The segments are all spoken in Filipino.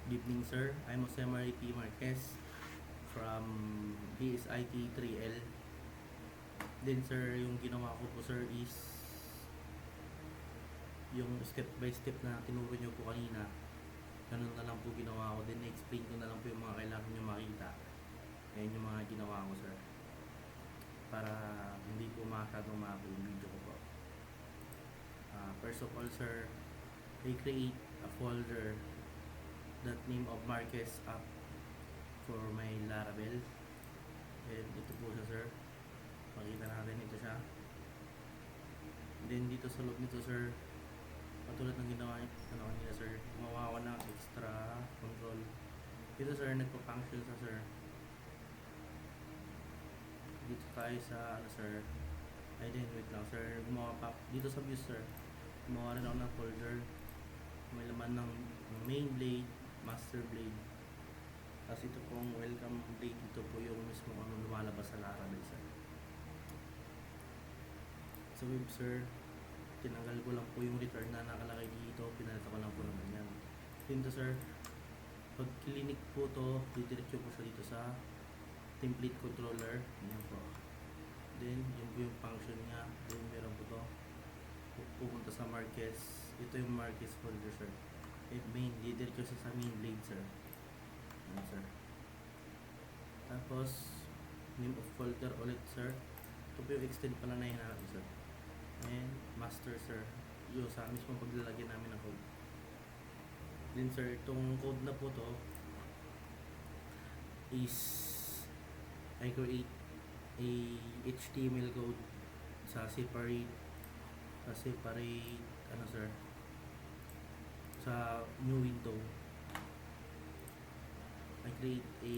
Good evening, sir. I'm Jose Marie P. Marquez from DSIT 3L. Then, sir, yung ginawa ko po, sir, is yung step by step na tinuro nyo po kanina. Ganun na lang po ginawa ko. Then, explain ko na lang po yung mga kailangan nyo makita. Ayan yung mga ginawa ko, sir. Para hindi po masyadong mako yung video ko po. First of all, sir, I create a folder that name of Marquez app for my Laravel. And ito po siya, sir. Makita natin, ito siya. Then dito sa loob nito, sir, katulad ng ginawa kanina, sir, gumawa ko ng extra control. Dito, sir, nagpa-function sa, sir. Dito tayo sa sir, ay din, wait lang, sir, gumawa pa dito sa view, sir. Gumawa rin ako ng folder, may laman ng main blade, master blade, tapos ito pong welcome blade. Ito po yung mismo lumalabas sa Laravel, sir. Sa web, sir, tinanggal ko lang po yung return na nakalagay dito, pinalita ko lang po naman yan. Dito, sir, pag klinik po to, didiretso po siya dito sa template controller. Yan po. Then, yun po yung function niya. Then, meron po to, pupunta sa Marquez. Ito yung Marquez folder, sir. Main, didiretso siya sa main blade, sir. Yan, sir. Tapos, name of folder ulit, sir. Ito po yung extend pala na hinahanap, sir. And master, sir, yung sa mismo paglalagyan namin ng code. Then, sir, itong code na po to is I create a HTML code sa separate ano, sir, sa new window. I create a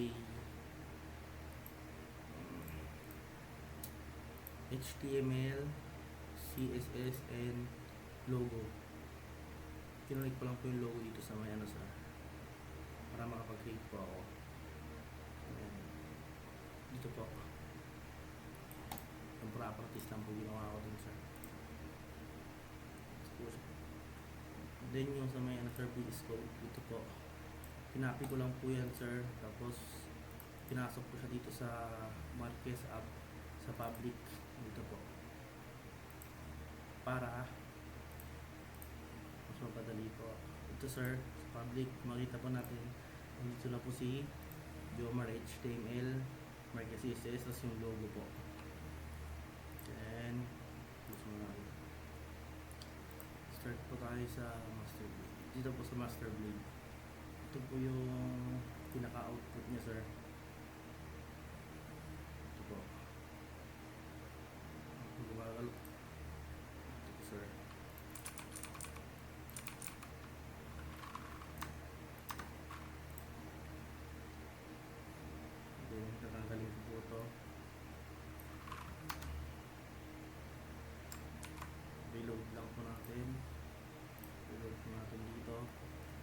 HTML, CSS, and logo. Kinulik ko lang po yung logo dito sa may ano, sir, para makapag-create po ako. Ayan. Dito po yung properties lang po ginawa ko dun, sir. Then yung sa may ano, sir, VS Code, dito po kinapi ko lang po yan, sir. Tapos pinasok ko siya dito sa Marquez app sa public dito po, para mas mapadali po. Ito, sir, sa public makita po natin dito na po si Jomar HTML, Marquez CSS, tapos yung logo po. Then start po tayo sa master blade. Dito po sa master blade, ito po yung pinaka-output niya, sir. Ito po. Gumagal. Ito po, sir. Then, tatanggalin ko po ito. Reload lang po natin. Reload po natin dito.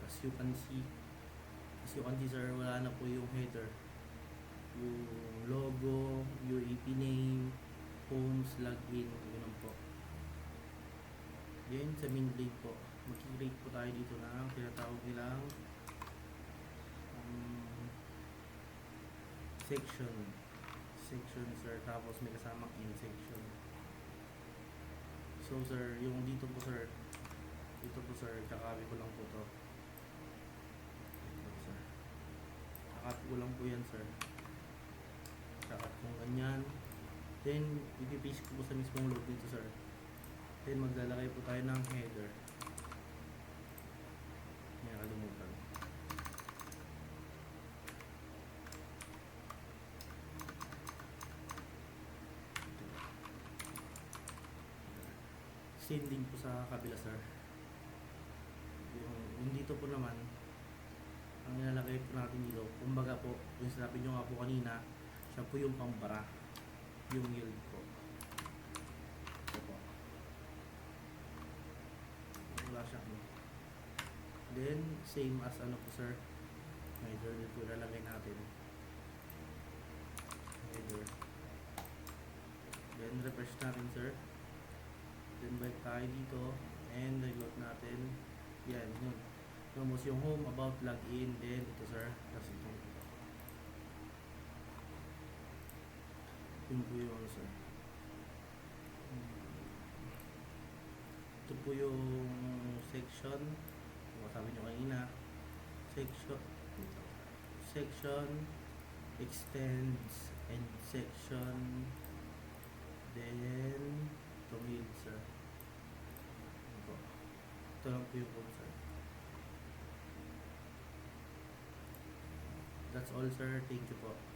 As you can see, sir, wala na po yung header, yung logo, UAP name, homes, login, ganoon po. Then sa main blade po, mag-create po tayo dito ng tinatawag nilang section, sir, tapos may kasamang in section. So, sir, yung dito po, sir, kakabi ko lang po to. Ito, sir, kakabi ko lang po yan, sir. Kakat kung ganyan. Then, ipipaste ko po sa mismong load dito, sir. Then, maglalagay po tayo ng header. Yan, kalimutan. Same din po sa kabila, sir. Yung dito po naman, ang nilalagay po natin dito, kumbaga po, yung sinabi nyo nga po kanina, siya po yung pambara, yung yield po. Ito po. Wala siya. Then, same as ano po, sir, header din po ilalagay natin. Header. Then, refresh natin, sir. Then, balik tayo dito and reload natin. Yan, yun. Tapos yung home, about, login, then ito sir. Tapos itong yun po yung ano sir. Ito po yung section. Kung sabi nyo kanina. Section, extends, and section, then tumid sir. Ano po? Ito lang po yung code sir. That's all sir. Thank you po.